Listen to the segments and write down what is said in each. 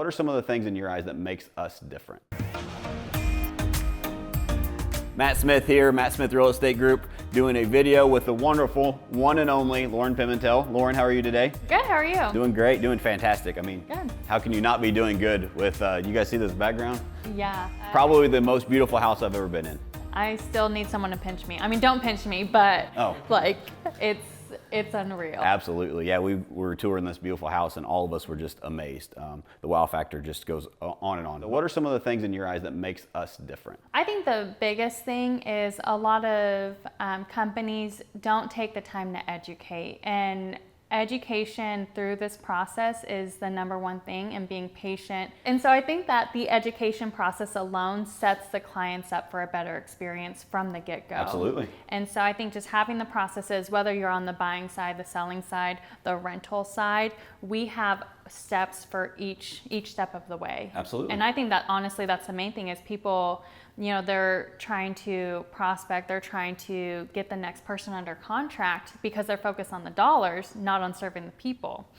are some of the things in your eyes that makes us different? Matt Smith here, Matt Smith Real Estate Group, doing a video with the wonderful one and only Lauren Pimentel. Lauren, how are you today? Good, how are you? Doing great, doing fantastic. I mean, good. How can you not be doing good with, you guys see this background? Yeah. Probably the most beautiful house I've ever been in. I still need someone to pinch me. I mean, don't pinch me, but like, it's unreal. Absolutely, yeah, we were touring this beautiful house and all of us were just amazed. The wow factor just goes on and on. So what are some of the things in your eyes that makes us different? I think the biggest thing is a lot of companies don't take the time to educate, and education through this process is the number one thing, and being patient. And so I think that the education process alone sets the clients up for a better experience from the get-go. Absolutely. And so I think just having the processes, whether you're on the buying side, the selling side, the rental side, we have steps for each step of the way. Absolutely. And I think that honestly, that's the main thing is people, you know, they're trying to prospect, they're trying to get the next person under contract because they're focused on the dollars, not on serving the people.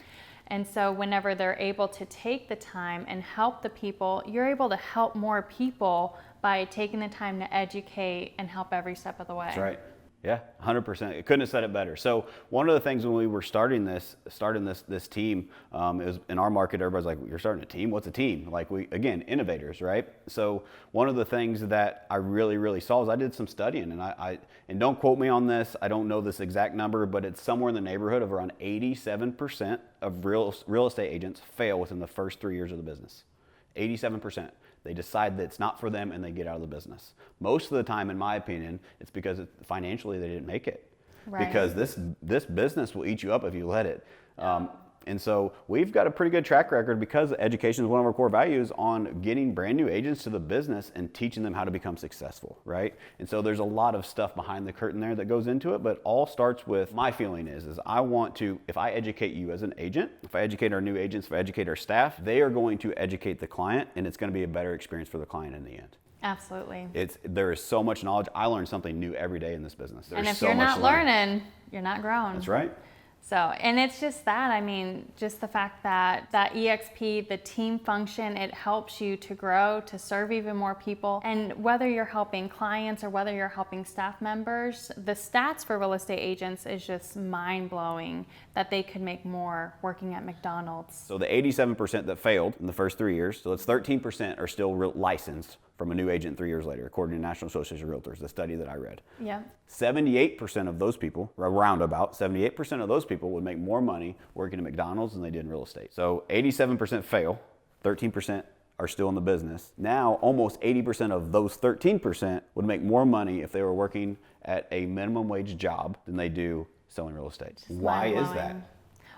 And so whenever they're able to take the time and help the people, you're able to help more people by taking the time to educate and help every step of the way. That's right. Yeah, 100%. I couldn't have said it better. So one of the things when we were starting this team, it was in our market, everybody's like, you're starting a team? What's a team? Like again, innovators, right? So one of the things that I really saw is I did some studying, and don't quote me on this, I don't know this exact number, but it's somewhere in the neighborhood of around 87% of real estate agents fail within the first 3 years of the business. 87%. They decide that it's not for them and they get out of the business. Most of the time, in my opinion, it's because financially they didn't make it. Right. Because this business will eat you up if you let it. And so we've got a pretty good track record, because education is one of our core values, on getting brand new agents to the business and teaching them how to become successful, right? And so there's a lot of stuff behind the curtain there that goes into it, but all starts with, my feeling is I want to, if I educate you as an agent, if I educate our new agents, if I educate our staff, they are going to educate the client, and it's going to be a better experience for the client in the end. Absolutely. There is so much knowledge. I learn something new every day in this business. There's and if so you're much not learning, you're not growing. That's right. So, and it's just that, I mean, just the fact that EXP, the team function, it helps you to grow, to serve even more people. And whether you're helping clients or whether you're helping staff members, the stats for real estate agents is just mind-blowing that they could make more working at McDonald's. So the 87% that failed in the first 3 years, so it's 13% are still licensed from a new agent 3 years later, according to National Association of Realtors, the study that I read. Yeah. 78% of those people, around about 78% of those people would make more money working at McDonald's than they did in real estate. So 87% fail, 13% are still in the business. Now, almost 80% of those 13% would make more money if they were working at a minimum wage job than they do selling real estate. Why is that?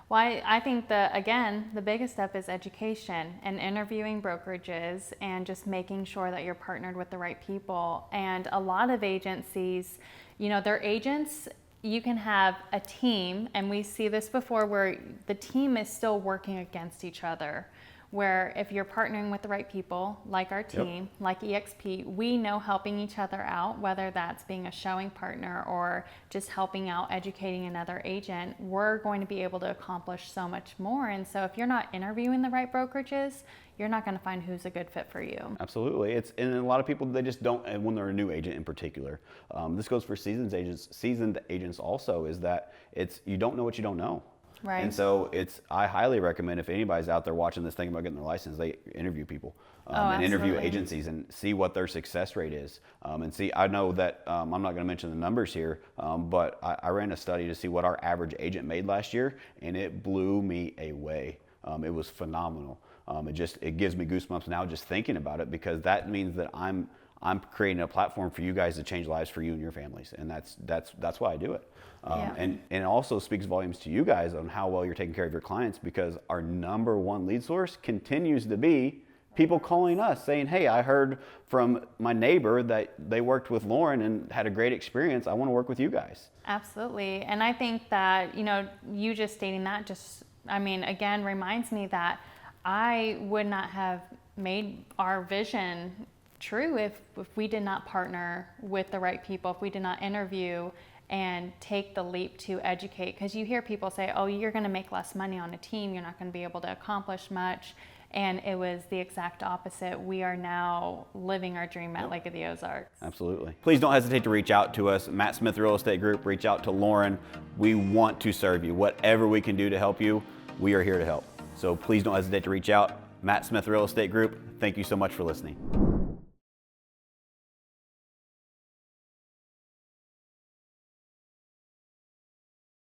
Well, I think the biggest step is education and interviewing brokerages and just making sure that you're partnered with the right people. And a lot of agencies, you know, their agents, you can have a team, and we see this before, where the team is still working against each other. Where if you're partnering with the right people, like our team, like EXP, we know helping each other out, whether that's being a showing partner or just helping out, educating another agent, we're going to be able to accomplish so much more. And so if you're not interviewing the right brokerages, you're not going to find who's a good fit for you. Absolutely. And a lot of people, they just don't, and when they're a new agent in particular, this goes for seasoned agents also, is that you don't know what you don't know. Right. And so I highly recommend, if anybody's out there watching this, thinking about getting their license, they interview people and interview agencies and see what their success rate is. And see, I know that I'm not going to mention the numbers here, but I ran a study to see what our average agent made last year, and it blew me away. It was phenomenal. It gives me goosebumps now just thinking about it, because that means that I'm creating a platform for you guys to change lives for you and your families, and that's why I do it. And it also speaks volumes to you guys on how well you're taking care of your clients, because our number one lead source continues to be people calling us saying, hey, I heard from my neighbor that they worked with Lauren and had a great experience. I want to work with you guys. Absolutely. And I think that, you know, you just stating that again, reminds me that I would not have made our vision true if we did not partner with the right people, if we did not interview and take the leap to educate. Because you hear people say, oh, you're going to make less money on a team, you're not going to be able to accomplish much. And it was the exact opposite. We are now living our dream at Lake of the Ozarks. Absolutely. Please don't hesitate to reach out to us. Matt Smith Real Estate Group, reach out to Lauren. We want to serve you. Whatever we can do to help you, we are here to help. So please don't hesitate to reach out. Matt Smith Real Estate Group, thank you so much for listening.